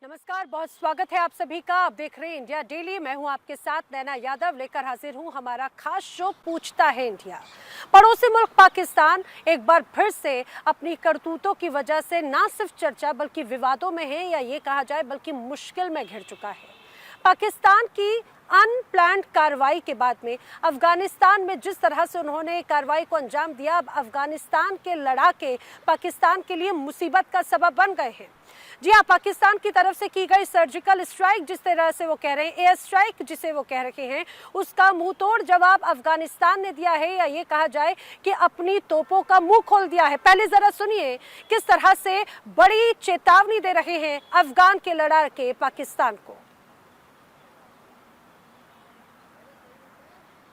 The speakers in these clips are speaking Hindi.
नमस्कार, बहुत स्वागत है आप सभी का। आप देख रहे हैं इंडिया डेली। मैं हूं आपके साथ नैना यादव, लेकर हाजिर हूं हमारा खास शो पूछता है इंडिया। पड़ोसी मुल्क पाकिस्तान एक बार फिर से अपनी करतूतों की वजह से ना सिर्फ चर्चा बल्कि विवादों में है, या ये कहा जाए बल्कि मुश्किल में घिर चुका है। पाकिस्तान की अनप्लान्ड कार्रवाई के बाद में अफगानिस्तान में जिस तरह से उन्होंने कार्रवाई को अंजाम दिया, अब अफगानिस्तान के लड़ाके पाकिस्तान के लिए मुसीबत का सबब बन गए हैं। जी हाँ, पाकिस्तान की तरफ से की गई सर्जिकल स्ट्राइक, जिस तरह से वो कह रहे हैं एयर स्ट्राइक जिसे वो कह रहे हैं, उसका मुंह तोड़ जवाब अफगानिस्तान ने दिया है, या ये कहा जाए कि अपनी तोपों का मुंह खोल दिया है। पहले जरा सुनिए किस तरह से बड़ी चेतावनी दे रहे हैं अफगान के लड़ाके पाकिस्तान को।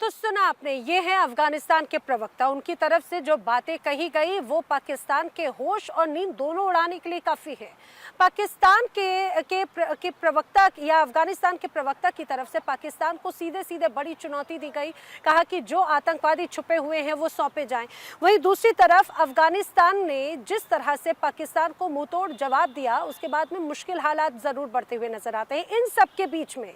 तो सुना आपने, ये है अफगानिस्तान के प्रवक्ता। उनकी तरफ से जो बातें कही गई वो पाकिस्तान के होश और नींद दोनों उड़ाने के लिए काफ़ी है। पाकिस्तान के प्रवक्ता या अफगानिस्तान के प्रवक्ता की तरफ से पाकिस्तान को सीधे सीधे बड़ी चुनौती दी गई, कहा कि जो आतंकवादी छुपे हुए हैं वो सौंपे जाएं। वहीं दूसरी तरफ अफगानिस्तान ने जिस तरह से पाकिस्तान को मुंहतोड़ जवाब दिया, उसके बाद में मुश्किल हालात ज़रूर बढ़ते हुए नजर आते हैं। इन सब के बीच में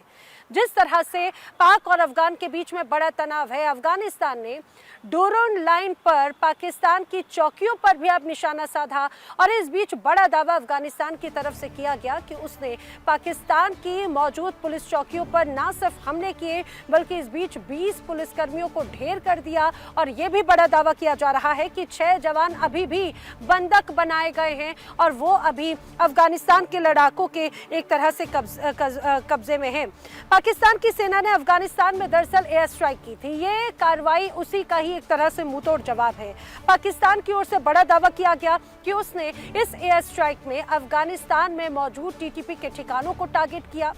जिस तरह से पाक और अफगान के बीच में बड़ा तनाव है, अफगानिस्तान ने डोरन लाइन पर पाकिस्तान की चौकियों पर भी अब निशाना साधा, और इस बीच बड़ा दावा अफगानिस्तान की तरफ से किया गया कि उसने पाकिस्तान की मौजूद पुलिस चौकियों पर ना सिर्फ हमले किए बल्कि इस बीच 20 पुलिसकर्मियों को ढेर कर दिया। और ये भी बड़ा दावा किया जा रहा है कि 6 जवान अभी भी बंधक बनाए गए हैं और वो अभी अफगानिस्तान के लड़ाकों के एक तरह से कब्जे में हैं। पाकिस्तान की सेना ने अफगानिस्तान में दरअसल एयर स्ट्राइक की थी। ये कार्रवाई उसी का ही एक तरह से मुंहतोड़ जवाब है। पाकिस्तान की ओर से बड़ा दावा किया गया कि उसने इस एयर स्ट्राइक में अफगानिस्तान में मौजूद टीटीपी के ठिकानों को टारगेट किया।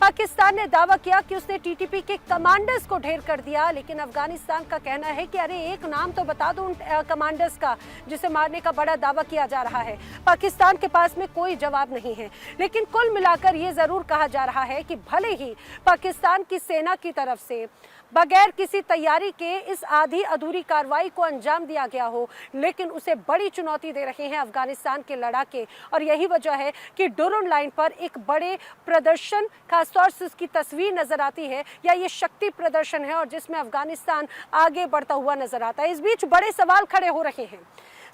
पाकिस्तान ने दावा किया कि उसने टीटीपी के कमांडर्स को ढेर कर दिया, लेकिन अफगानिस्तान का कहना है कि अरे एक नाम तो बता दो उन कमांडर्स का जिसे मारने का बड़ा दावा किया जा रहा है। पाकिस्तान के पास में कोई जवाब नहीं है। लेकिन कुल मिलाकर ये जरूर कहा जा रहा है कि भले ही पाकिस्तान की सेना की तरफ से बगैर किसी तैयारी के इस आधी अधूरी कार्रवाई को अंजाम दिया गया हो, लेकिन उसे बड़ी चुनौती दे रहे हैं अफगानिस्तान के लड़ाके। और यही वजह है कि डोरन लाइन पर एक बड़े प्रदर्शन, खासतौर से उसकी तस्वीर नजर आती है, या ये शक्ति प्रदर्शन है और जिसमें अफगानिस्तान आगे बढ़ता हुआ नजर आता है। इस बीच बड़े सवाल खड़े हो रहे हैं।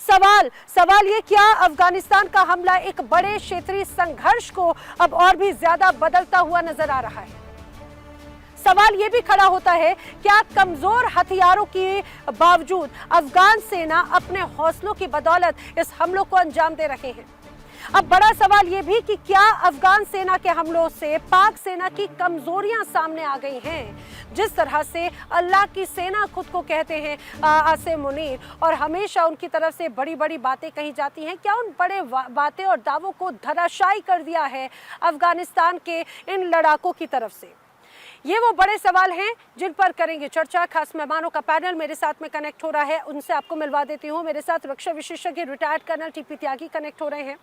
सवाल ये, क्या अफगानिस्तान का हमला एक बड़े क्षेत्रीय संघर्ष को अब और भी ज्यादा बदलता हुआ नजर आ रहा है? सवाल ये भी खड़ा होता है, क्या कमजोर हथियारों के बावजूद अफगान सेना अपने हौसलों की बदौलत इस हमलों को अंजाम दे रहे हैं? अब बड़ा सवाल ये भी कि क्या अफगान सेना के हमलों से पाक सेना की कमजोरियां सामने आ गई हैं? जिस तरह से अल्लाह की सेना खुद को कहते हैं आसिम मुनीर, और हमेशा उनकी तरफ से बड़ी बड़ी बातें कही जाती हैं, क्या उन बड़े बातें और दावों को धराशायी कर दिया है अफगानिस्तान के इन लड़ाकों की तरफ से? ये वो बड़े सवाल हैं जिन पर करेंगे चर्चा। खास मेहमानों का पैनल मेरे साथ में कनेक्ट हो रहा है, उनसे आपको मिलवा देती हूँ। मेरे साथ रक्षा विशेषज्ञ रिटायर्ड कर्नल टीपी त्यागी कनेक्ट हो रहे हैं।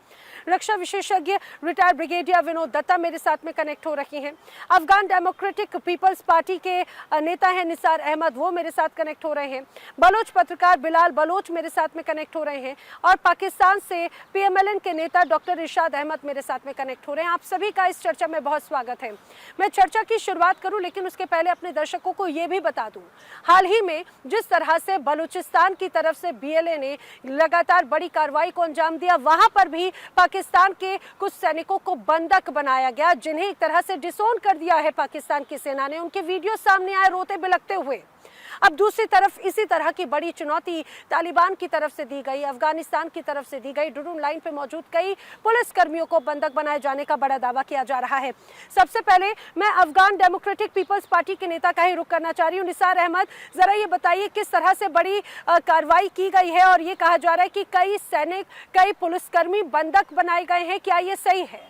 रक्षा विशेषज्ञ रिटायर्ड ब्रिगेडियर विनोद दत्ता मेरे साथ में कनेक्ट हो रही हैं। अफगान डेमोक्रेटिक पीपल्स पार्टी के नेता हैं निसार अहमद, वो मेरे साथ कनेक्ट हो रहे हैं। बलोच पत्रकार बिलाल बलोच मेरे साथ में कनेक्ट हो रहे हैं। और पाकिस्तान से PMLN के नेता डॉक्टर इरशाद अहमद मेरे साथ में कनेक्ट हो रहे हैं। आप सभी का इस चर्चा में बहुत स्वागत है। मैं चर्चा की शुरुआत करूं, लेकिन उसके पहले अपने दर्शकों को यह भी बता दूं, हाल ही में जिस तरह से बलूचिस्तान की तरफ से BLA ने लगातार बड़ी कार्रवाई को अंजाम दिया, वहां पर भी पाकिस्तान के कुछ सैनिकों को बंधक बनाया गया, जिन्हें एक तरह से डिसोन कर दिया है पाकिस्तान की सेना ने। उनके वीडियो सामने आए रोते बिलखते हुए। अब दूसरी तरफ इसी तरह की बड़ी चुनौती तालिबान की तरफ से दी गई, अफगानिस्तान की तरफ से दी गई। डुडूम लाइन पे मौजूद कई पुलिसकर्मियों को बंधक बनाए जाने का बड़ा दावा किया जा रहा है। सबसे पहले मैं अफगान डेमोक्रेटिक पीपल्स पार्टी के नेता का ही रुख करना चाह रही हूँ। निसार अहमद, जरा ये बताइए किस तरह से बड़ी कार्रवाई की गई है और ये कहा जा रहा है कि कई सैनिक, कई पुलिसकर्मी बंधक बनाए गए हैं, क्या ये सही है?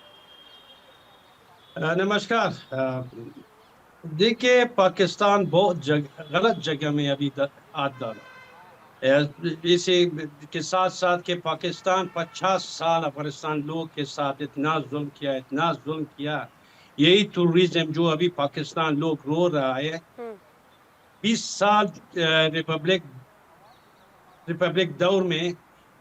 नमस्कार। देखिए, पाकिस्तान बहुत गलत जगह में अभी हाथ डाला। इसी के साथ साथ के पाकिस्तान 50 साल अफगानिस्तान लोग के साथ इतना जुल्म किया। यही टूरिज्म जो अभी पाकिस्तान लोग रो रहा है। 20 साल रिपब्लिक दौर में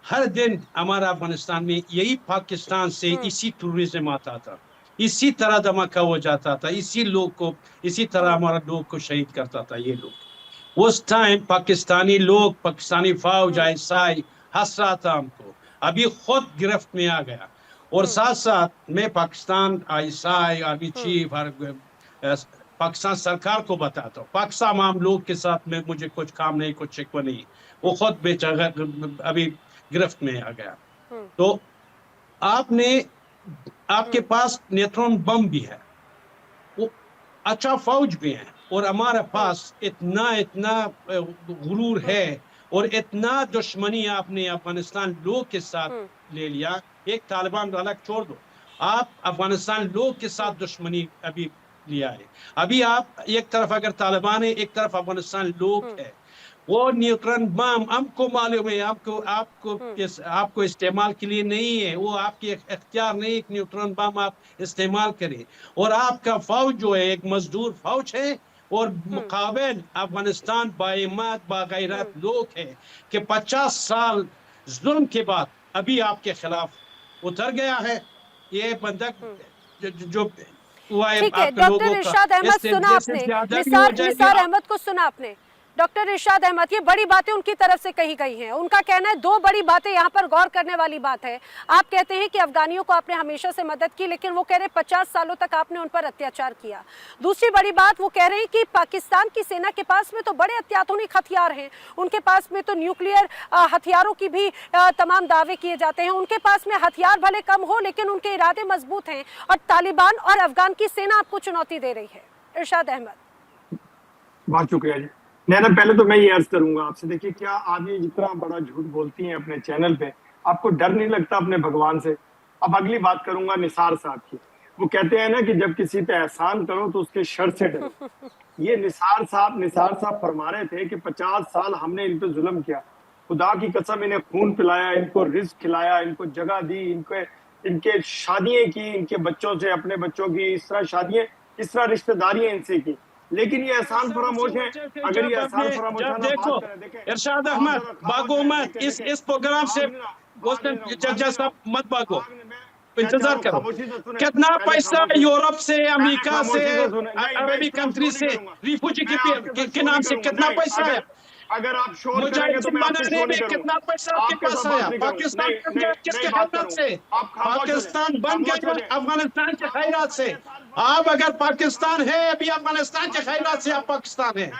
हर दिन हमारा अफगानिस्तान में यही पाकिस्तान से इसी टूरिज्म आता था, इसी तरह धमाका हो जाता था, इसी तरह हमारा लोग को शहीद करता था ये लोग। उस टाइम पाकिस्तानी लोग, पाकिस्तानी फौज आईएसआई हंस रहा था हमको, अभी खुद गिरफ्त में आ गया। और साथ साथ मैं पाकिस्तान आईएसआई, आर्मी चीफ और पाकिस्तान सरकार को बताता हूँ, पाकिस्तान आम लोग के साथ में मुझे कुछ काम नहीं, कुछ शिकवा नहीं। वो खुद बेचारा अभी गिरफ्त में आ गया। तो आपके पास न्यूट्रॉन बम भी है, वो अच्छा फौज भी है, और हमारे पास इतना गुरूर है और इतना दुश्मनी आपने अफगानिस्तान लोग के साथ ले लिया। एक तालिबान अलग छोड़ दो, आप अफगानिस्तान लोग के साथ दुश्मनी अभी लिया है। अभी आप एक तरफ अगर तालिबान है, एक तरफ अफगानिस्तान लोग है। वो न्यूट्रॉन बम हमको मालूम है, आपको इस्तेमाल के लिए नहीं है, वो आपके इख्तियार नहीं एक न्यूट्रॉन बम आप इस्तेमाल करें। और आपका फौज जो है एक मजदूर फौज है, और मुकाबिल अफगानिस्तान बाइमात बागैरत लोग है कि 50 साल जुल्म के बाद अभी आपके खिलाफ उतर गया है। ये बंधक जो हुआ है। ठीक है, डॉक्टर इरशाद अहमद, सुना आपने निसार अहमद को सुना आपने। डॉक्टर इरशाद अहमद, ये बड़ी बातें उनकी तरफ से कही गई हैं। उनका कहना है दो बड़ी बातें यहाँ पर गौर करने वाली बात है। आप कहते हैं कि अफगानियों को आपने हमेशा से मदद की, लेकिन वो कह रहे हैं 50 सालों तक आपने उन पर अत्याचार किया। दूसरी बड़ी बात वो कह रहे हैं कि पाकिस्तान की सेना के पास में तो बड़े अत्याधुनिक हथियार हैं, उनके पास में तो न्यूक्लियर हथियारों की भी तमाम दावे किए जाते हैं। उनके पास में हथियार भले कम हो, लेकिन उनके इरादे मजबूत हैं, और तालिबान और अफगान की सेना आपको चुनौती दे रही है। इरशाद अहमद। बहुत शुक्रिया जी। नैना, पहले तो मैं ये अर्ज करूंगा आपसे, देखिए क्या आप ये जितना बड़ा झूठ बोलती हैं अपने चैनल पे, आपको डर नहीं लगता अपने भगवान से? अब अगली बात करूंगा निसार साहब की। वो कहते हैं ना कि जब किसी पे एहसान करो तो उसके शर से डरो। ये निसार साहब फरमा रहे थे कि 50 साल हमने इन पे जुल्म किया, खुदा की कसम इन्हें खून पिलाया, इनको रिस्क खिलाया, इनको जगह दी, इनके शादियां की, इनके बच्चों से, अपने बच्चों की इस तरह शादियां, इस तरह रिश्तेदारियां इनसे की। लेकिन ये एहसान फरामोश है। अगर ये एहसान फरामोश है, देखो इरशाद अहमद, भागो मत इस प्रोग्राम से, मत भागो, इंतजार करो। कितना पैसा यूरोप से, अमेरिका से, अरबी कंट्री से रिफ्यूजी के नाम से कितना पैसा है? अगर आप शोर करेंगे तो मैं आपसे शोर नहीं करूंगा। कितना पैसा आपके पास आया? पाकिस्तान बन गया किसके खैरात से? पाकिस्तान बन गया अफगानिस्तान के खैरात से। आप अगर पाकिस्तान है अभी अफगानिस्तान के खैरात से आप पाकिस्तान है।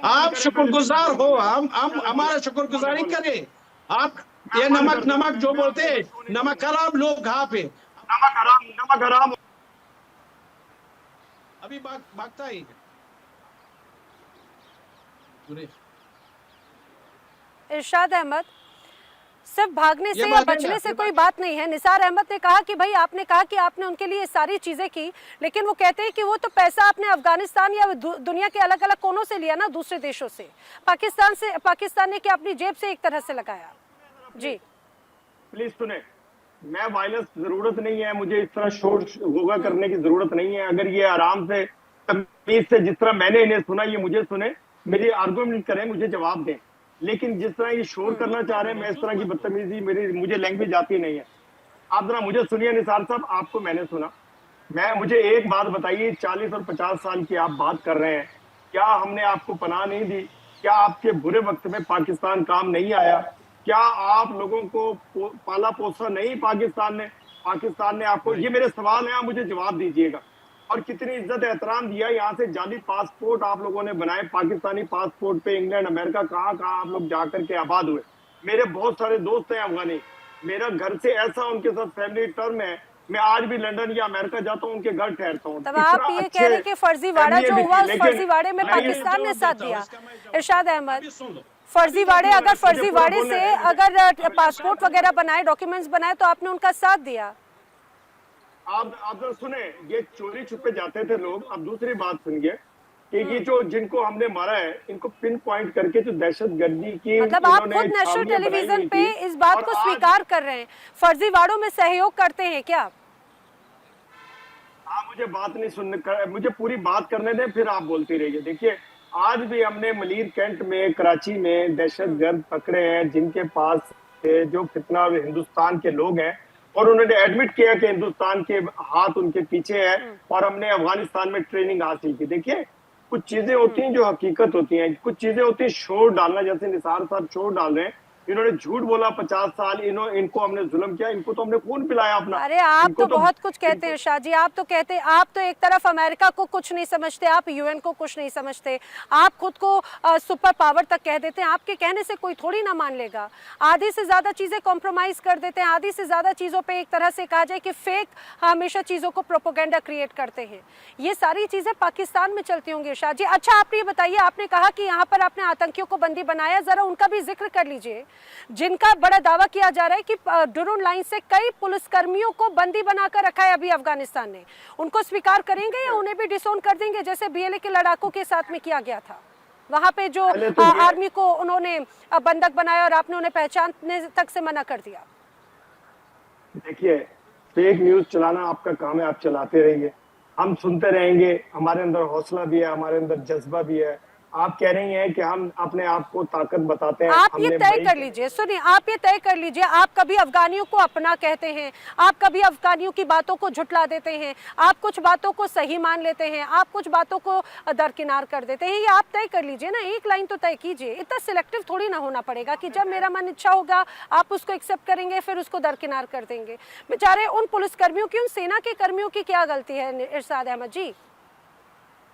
आप शुक्रगुजार हो, हम हमारा शुक्रगुजारी करें। आप ये नमक जो बोलते हैं, नमक हराम लोग यहाँ पे, नमक हराम अभी भागता ही इरशाद अहमद, सिर्फ भागने से या बचने से कोई बात नहीं है। निसार अहमद ने कहा कि भाई आपने कहा कि आपने उनके लिए सारी चीजें की, लेकिन वो कहते हैं कि वो तो पैसा आपने अफगानिस्तान या दुनिया के अलग अलग कोनों से लिया ना, दूसरे देशों से। पाकिस्तान ने क्या अपनी जेब से एक तरह से लगाया? जी प्लीज सुने, मैं वायलेंस जरूरत नहीं है, मुझे इस तरह शोर होगा करने की जरूरत नहीं है। अगर ये आराम से तमीज से, जिस तरह मैंने इन्हें सुना, ये मुझे सुने, मेरी आर्गुमेंट करें, मुझे जवाब दें। लेकिन जिस तरह ये शोर करना चाह रहे हैं, मैं इस तरह की बदतमीजी, मुझे लैंग्वेज आती नहीं है। आप जरा मुझे सुनिए निसार साहब, आपको मैंने सुना। मुझे एक बात बताइए, 40 और 50 साल की आप बात कर रहे हैं, क्या हमने आपको पनाह नहीं दी? क्या आपके बुरे वक्त में पाकिस्तान काम नहीं आया? क्या आप लोगों को पाला पोसा नहीं पाकिस्तान ने आपको? ये मेरे सवाल हैं, आप मुझे जवाब दीजिएगा। और कितनी इज्जत एहतराम दिया। यहाँ से जाली पासपोर्ट आप लोगों ने बनाए, पाकिस्तानी पासपोर्ट पे इंग्लैंड अमेरिका कहाँ कहाँ आप लोग जाकर के आबाद हुए। मेरे बहुत सारे दोस्त हैं अफगानी, मेरा घर से ऐसा उनके साथ फैमिली टर्म है, मैं आज भी लंदन या अमेरिका जाता हूँ, उनके घर ठहरता हूँ। तब आप ये कह रहे हैं कि फर्जीवाड़ा जो हुआ उस फर्जीवाड़े में पाकिस्तान ने साथ दिया। इरशाद अहमद, फर्जीवाड़े, अगर फर्जीवाड़े से अगर पासपोर्ट वगैरह बनाए, डॉक्यूमेंट्स बनाए, तो आपने उनका साथ दिया। आप तो सुने, ये चोरी छुपे जाते थे लोग। अब दूसरी बात सुनिए कि ये जो जिनको हमने मारा है, इनको पिन पॉइंट करके जो दहशतगर्दी की, मतलब आप खुद नेशनल टेलीविजन पे इस बात को स्वीकार कर रहे हैं, फर्जीवाड़ों में सहयोग करते हैं क्या? आप मुझे बात नहीं सुनने, मुझे पूरी बात करने दें, फिर आप बोलती रहिए। देखिए, आज भी हमने मलीर कैंट में, कराची में दहशतगर्द पकड़े हैं जिनके पास जो फितना हिंदुस्तान के लोग हैं, और उन्होंने एडमिट किया कि हिंदुस्तान के हाथ उनके पीछे है, और हमने अफगानिस्तान में ट्रेनिंग हासिल की। देखिए, कुछ चीजें होती हैं जो हकीकत होती हैं, कुछ चीजें होती हैं शोर डालना, जैसे निसार साहब शोर डाल रहे हैं। इन्होंने झूठ बोला 50 साल, इनको हमने जुल्म किया, इनको तो हमने खून पिलाया अपना। अरे आप तो बहुत कुछ कहते हैं शाह जी, आप तो कहते हैं, आप तो एक तरफ अमेरिका को कुछ नहीं समझते, आप यूएन को कुछ नहीं समझते, आप खुद को सुपर पावर तक कह देते हैं। आपके कहने से कोई थोड़ी ना मान लेगा। आधी से ज्यादा चीजें कॉम्प्रोमाइज कर देते हैं, आधी से ज्यादा चीजों पे एक तरह से कहा जाए कि फेक हमेशा चीजों को प्रोपोगेंडा क्रिएट करते हैं। ये सारी चीजें पाकिस्तान में चलती होंगी शाह जी। अच्छा, आप ये बताइए, आपने कहा कि यहाँ पर आपने आतंकियों को बंदी बनाया, जरा उनका भी जिक्र कर लीजिए, जिनका बड़ा दावा किया जा रहा है कि डुरून लाइन से कई पुलिसकर्मियों को बंदी बनाकर रखा है अभी अफगानिस्तान ने। उनको स्वीकार करेंगे या उन्हें भी डिसोन कर देंगे, जैसे बीएलए के लड़ाकों के साथ में किया गया था? वहां पे जो आर्मी को उन्होंने बंधक बनाया और आपने उन्हें पहचानने तक से मना कर दिया। देखिए, फेक न्यूज चलाना आपका काम है, आप चलाते रहिए, हम सुनते रहेंगे। हमारे अंदर हौसला भी है, हमारे अंदर जज्बा भी है। आप कह रही हैं कि हम अपने आप को ताकत बताते हैं। आप ये तय कर लीजिए, सुनिए, आप ये तय कर लीजिए, आप कभी अफगानियों को अपना कहते हैं, आप कभी अफगानियों की बातों को झुटला देते हैं, आप कुछ बातों को सही मान लेते हैं, आप कुछ बातों को दरकिनार कर देते हैं। ये आप तय कर लीजिए ना, एक लाइन तो तय कीजिए। इतना सिलेक्टिव थोड़ी ना होना पड़ेगा कि जब मेरा मन इच्छा होगा आप उसको एक्सेप्ट करेंगे, फिर उसको दरकिनार कर देंगे। बेचारे उन पुलिसकर्मियों की, उन सेना के कर्मियों की क्या गलती है इरशाद अहमद जी?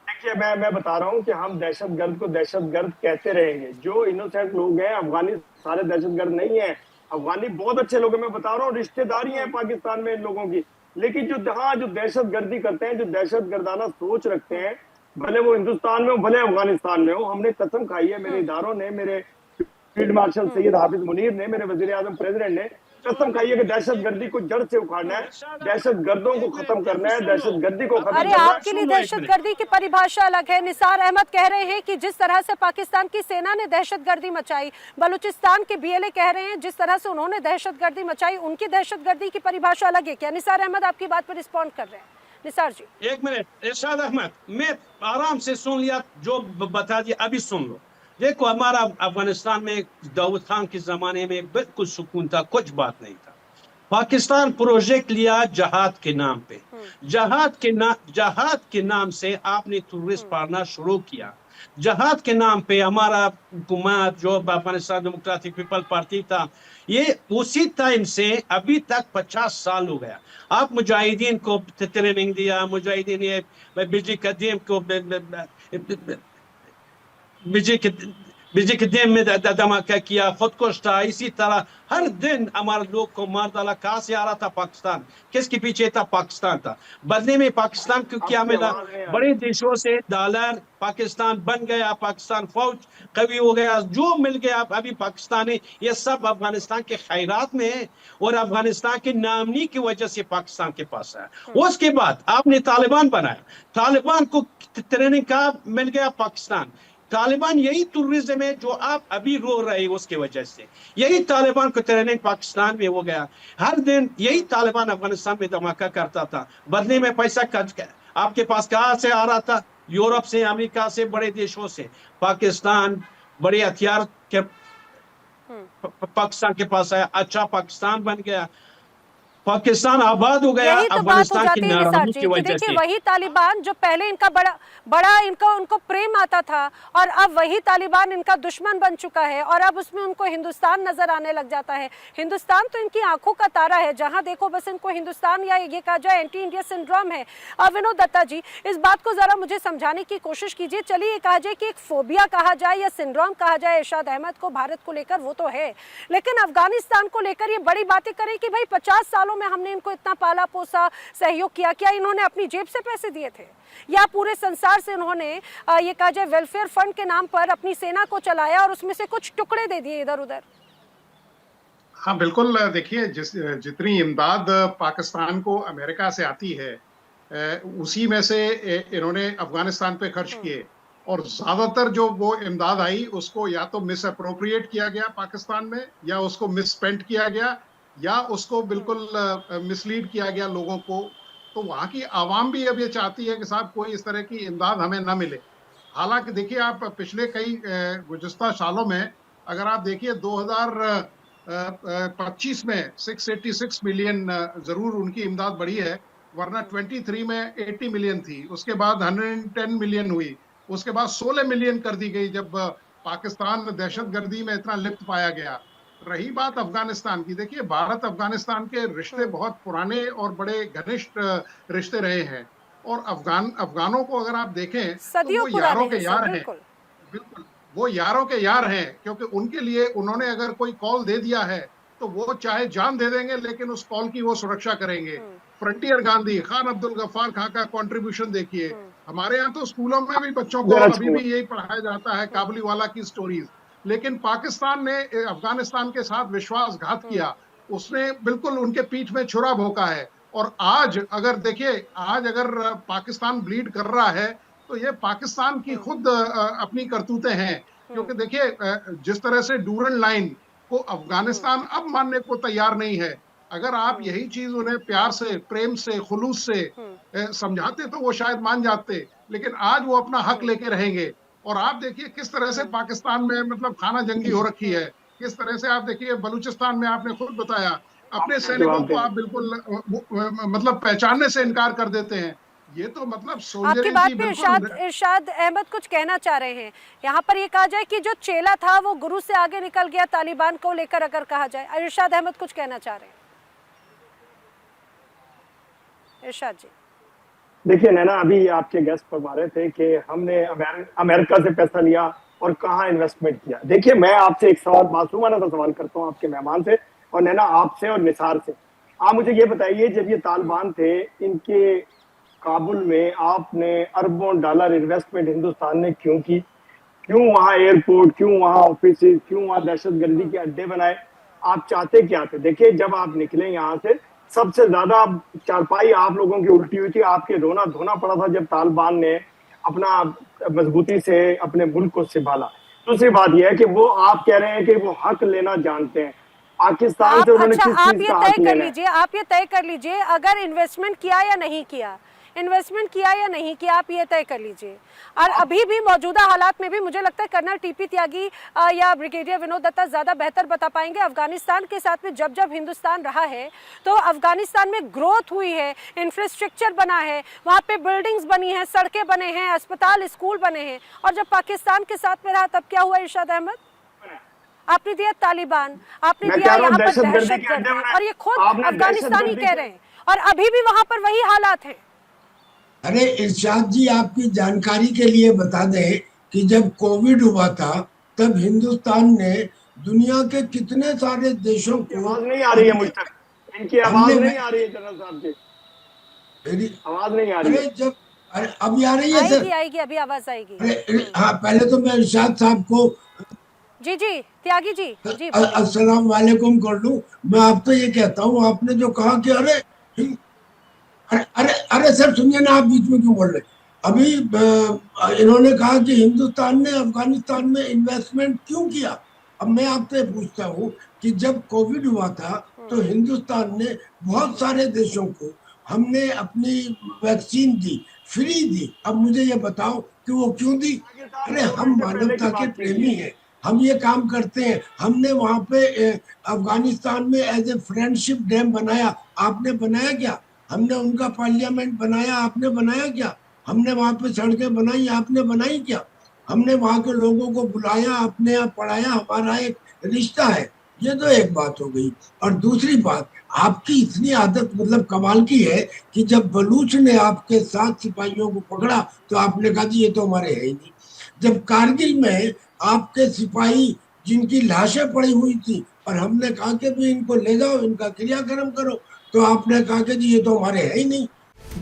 देखिए, मैं बता रहा हूँ कि हम दहशतगर्द को दहशतगर्द कहते रहेंगे। जो इनोसेंट लोग हैं, अफगानी सारे दहशतगर्द नहीं है, अफगानी बहुत अच्छे लोग हैं। मैं बता रहा हूँ, रिश्तेदारी है पाकिस्तान में इन लोगों की। लेकिन जो दहशतगर्दी करते हैं, जो दहशतगर्दाना सोच रखते हैं, भले वो हिंदुस्तान में हो, भले अफगानिस्तान में हो, हमने कसम खाई है, मेरे इदारों ने, मेरे फील्ड मार्शल सैयद हाफिज मुनीर ने, मेरे वजीर आजम प्रेसिडेंट ने कसम खाई है कि दहशतगर्दी को जड़ से उखाड़ना है, दहशतगर्दों को खत्म करना है, दहशतगर्दी को खत्म अरे करना है। आपके लिए दहशतगर्दी की परिभाषा अलग है। निसार अहमद कह रहे हैं कि जिस तरह से पाकिस्तान की सेना ने दहशतगर्दी मचाई, बलूचिस्तान के बीएलए कह रहे हैं जिस तरह से उन्होंने दहशतगर्दी मचाई, उनकी दहशतगर्दी की परिभाषा अलग है क्या? निसार अहमद आपकी बात पर रिस्पॉन्ड कर रहे हैं। निसार जी, एक मिनट, इरशाद अहमद, मैं आराम से सुन लिया, जो बता दिया अभी सुन लो। देखो, हमारा अफगानिस्तान में दाऊद खान के जमाने में बिल्कुल सुकून था, कुछ बात नहीं था। पाकिस्तान प्रोजेक्ट लिया जहाद के नाम पे, जहाद के नाम से आपने टूरिस्ट पालना शुरू किया। जहाद के नाम पे हमारा हुकूमत, जो अफगानिस्तान डेमोक्रेटिक पीपल पार्टी था, ये उसी टाइम से अभी तक 50 साल हो गया। आप मुजाहिदीन को ट्रेनिंग दिया, मुजाहिदीन ये बिजली कदीम को बिजली के दिन में धमाका किया, खुदकुश था। इसी तरह हर दिन हमारे लोग को मार डाला। कहाँ से आ रहा था पाकिस्तान? किसके पीछे था? पाकिस्तान था। बदले में पाकिस्तान को क्या मिला? बड़े देशों से डॉलर, पाकिस्तान बन गया, पाकिस्तान फौज कवी हो गया, जो मिल गया अभी पाकिस्तानी, ये सब अफगानिस्तान के खैरात में है और अफगानिस्तान की नामनी की वजह से पाकिस्तान के पास है। उसके बाद आपने तालिबान बनाया, तालिबान को ट्रेनिंग का मिल गया पाकिस्तान। तालिबान यही टूरिज्म है जो आप अभी रो रहे हैं, उसके वजह से यही तालिबान को ट्रेनिंग पाकिस्तान में हो गया। हर दिन यही तालिबान अफगानिस्तान में धमाका करता था, बदले में पैसा आपके पास कहाँ से आ रहा था? यूरोप से, अमेरिका से, बड़े देशों से। पाकिस्तान बड़े हथियार के पाकिस्तान के पास आया, अच्छा पाकिस्तान बन गया। पाकिस्तान आबाद हो गया यही तो बात हो अफगानिस्तान की जाती है निसार नाराजगी जी की कि वजह देखिए से। वही तालिबान जो पहले इनका बड़ा इनका उनको प्रेम आता था और अब वही तालिबान इनका दुश्मन बन चुका है और अब उसमें उनको हिंदुस्तान नजर आने लग जाता है। हिंदुस्तान तो इनकी आंखों का तारा है, जहां देखो बस इनको हिंदुस्तान या ये कहा जाए एंटी इंडिया सिंड्रोम है। विनोद दत्ता जी, इस बात को जरा मुझे समझाने की कोशिश कीजिए। चलिए कहा जाए कि एक फोबिया कहा जाए या सिंड्रोम कहा जाए इरशाद अहमद को भारत को लेकर, वो तो है, लेकिन अफगानिस्तान को लेकर ये बड़ी बातें करें कि भाई 50 सालों में हमने इनको इतना पाला पोसा सहयोग किया, क्या इन्होंने अपनी जेब से पैसे दिए थे या पूरे संसार से इन्होंने ये कहा जाए वेलफेयर फंड के नाम पर अपनी सेना को चलाया और उसमें से कुछ टुकड़े दे दिए इधर उधर? हाँ बिल्कुल, देखिए जितनी इमदाद पाकिस्तान को अमेरिका से आती है उसी में से इन्होंने अफगानिस्तान पे खर्च किए और ज्यादातर जो वो इमदाद आई उसको या तो मिस अप्रोप्रिएट किया गया पाकिस्तान में, या उसको मिस स्पेंड किया गया, या उसको बिल्कुल मिसलीड किया गया लोगों को। तो वहाँ की आवाम भी अब ये चाहती है कि साहब कोई इस तरह की इमदाद हमें ना मिले। हालांकि देखिए आप पिछले कई गुज़िश्ता सालों में अगर आप देखिए 2025 में 686 मिलियन जरूर उनकी इमदाद बढ़ी है, वरना 23 में 80 मिलियन थी, उसके बाद 110 मिलियन हुई, उसके बाद 16 मिलियन कर दी गई जब पाकिस्तान दहशतगर्दी में इतना लिप्त पाया गया। रही बात अफगानिस्तान की, देखिए भारत अफगानिस्तान के रिश्ते बहुत पुराने और बड़े घनिष्ठ रिश्ते रहे हैं और अफगानों को अगर आप देखें तो वो यारों के यार हैं। बिल्कुल वो यारों के यार हैं, क्योंकि उनके लिए उन्होंने अगर कोई कॉल दे दिया है तो वो चाहे जान दे देंगे लेकिन उस कॉल की वो सुरक्षा करेंगे। फ्रंटियर गांधी, खान अब्दुल गफ्फार खां का कंट्रीब्यूशन देखिए। हमारे यहाँ तो स्कूलों में भी बच्चों को अभी भी यही पढ़ाया जाता है, काबुलीवाला की स्टोरीज। लेकिन पाकिस्तान ने अफगानिस्तान के साथ विश्वासघात किया, उसने बिल्कुल उनके पीठ में छुरा भोंका है। और आज अगर देखिए, आज अगर पाकिस्तान ब्लीड कर रहा है तो ये पाकिस्तान की खुद अपनी करतूतें हैं। क्योंकि देखिए जिस तरह से डूरन लाइन को अफगानिस्तान अब मानने को तैयार नहीं है, अगर आप यही चीज उन्हें प्यार से, प्रेम से, खुलूस से समझाते तो वो शायद मान जाते, लेकिन आज वो अपना हक लेके रहेंगे। और आप देखिए किस तरह से पाकिस्तान में मतलब खाना जंगी हो रखी है, किस तरह से आप देखिए बलूचिस्तान में आपने खुद बताया अपने सैनिकों को आप बिल्कुल मतलब पहचानने से इनकार कर देते हैं। ये तो मतलब आपकी बात पे इरशाद अहमद कुछ कहना चाह रहे हैं। यहाँ पर ये कहा जाए कि जो चेला था वो गुरु से आगे निकल गया तालिबान को लेकर, अगर कहा जाए। इरशाद अहमद कुछ कहना चाह रहे हैं। इरशाद जी देखिए नैना, अभी आपके गेस्ट फरमा रहे थे कि हमने अमेरिका से पैसा लिया और कहाँ इन्वेस्टमेंट किया। देखिए मैं आपसे एक सवाल, मासूमाना सा सवाल करता हूँ आपके मेहमान से, और नैना आपसे और निसार से। आप मुझे ये बताइए, जब ये तालिबान थे इनके काबुल में, आपने अरबों डॉलर इन्वेस्टमेंट हिंदुस्तान ने क्यों की? क्यों वहां एयरपोर्ट, क्यों वहां ऑफिस, क्यों वहां दहशतगर्दी के अड्डे बनाए? आप चाहते क्या थे? देखिए जब आप निकले यहाँ से, सबसे ज्यादा चारपाई आप लोगों की उल्टी हुई थी, आपके रोना धोना पड़ा था जब तालिबान ने अपना मजबूती से अपने मुल्क को संभाला। दूसरी बात यह है कि वो आप कह रहे हैं कि वो हक लेना जानते हैं पाकिस्तान से, उन्होंने किस चीज का हक लेना है? आप ये तय कर लीजिए अगर इन्वेस्टमेंट किया या नहीं किया, इन्वेस्टमेंट किया या नहीं किया, आप ये तय कर लीजिए। और अभी भी मौजूदा हालात में भी मुझे लगता है कर्नल टीपी त्यागी या ब्रिगेडियर विनोद दत्ता ज्यादा बेहतर बता पाएंगे। अफगानिस्तान के साथ में जब जब हिंदुस्तान रहा है तो अफगानिस्तान में ग्रोथ हुई है, इंफ्रास्ट्रक्चर बना है, वहाँ पे बिल्डिंग्स बनी है, सड़कें बने हैं, अस्पताल, स्कूल बने हैं। और जब पाकिस्तान के साथ में रहा तब क्या हुआ इरशाद अहमद? आपने दिया तालिबान, आपने दिया यहाँ पर दहशतगर्द, और ये खुद अफगानिस्तानी कह रहे हैं, और अभी भी वहां पर वही हालात है। अरे इरशाद जी, आपकी जानकारी के लिए बता दें कि जब कोविड हुआ था तब हिंदुस्तान ने दुनिया के कितने सारे देशों को, आवाज नहीं आ रही है मुझ तक, इनकी आवाज नहीं आ रही है जनरल साहब की, मेरी आवाज नहीं आ रही है। जब अरे अभी आ रही है सर? आएगी अभी आवाज आएगी। अरे हाँ, पहले तो मैं इरशाद साहब को जी त्यागी जी अस्सलाम वालेकुम कर लूं। मैं आपको ये कहता हूँ, आपने जो कहा कि अरे अरे अरे सर सुनिए ना, आप बीच में क्यों बोल रहे? अभी इन्होंने कहा कि हिंदुस्तान ने अफगानिस्तान में इन्वेस्टमेंट क्यों किया। अब मैं आपसे पूछता हूँ कि जब कोविड हुआ था तो हिंदुस्तान ने बहुत सारे देशों को हमने अपनी वैक्सीन दी, फ्री दी। अब मुझे ये बताओ कि वो क्यों दी? अरे हम मानवता के प्रेमी हैं, हम ये काम करते हैं। हमने वहां पे अफगानिस्तान में एज ए फ्रेंडशिप डैम बनाया, आपने बनाया क्या? हमने उनका पार्लियामेंट बनाया, आपने बनाया क्या? हमने वहां पे सड़कें बनाई, आपने बनाई क्या? हमने वहां के लोगों को बुलाया, अपने यहाँ पढ़ाया, हमारा एक रिश्ता है। ये तो एक बात हो गई। और दूसरी बात, आपकी इतनी आदत मतलब कमाल की है कि जब बलूच ने आपके 7 सिपाहियों को पकड़ा तो आपने कहा जी ये तो हमारे है ही नहीं। जब कारगिल में आपके सिपाही जिनकी लाशें पड़ी हुई थी और हमने कहा कि भी इनको ले जाओ, इनका क्रियाक्रम करो, तो आपने कहा कि जी ये तो हमारे है ही नहीं।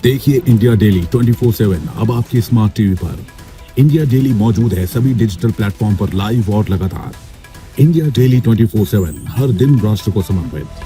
देखिए इंडिया डेली 24/7 अब आपकी स्मार्ट टीवी पर। इंडिया डेली मौजूद है सभी डिजिटल प्लेटफॉर्म पर लाइव और लगातार। इंडिया डेली 24/7 हर दिन राष्ट्र को समर्पित।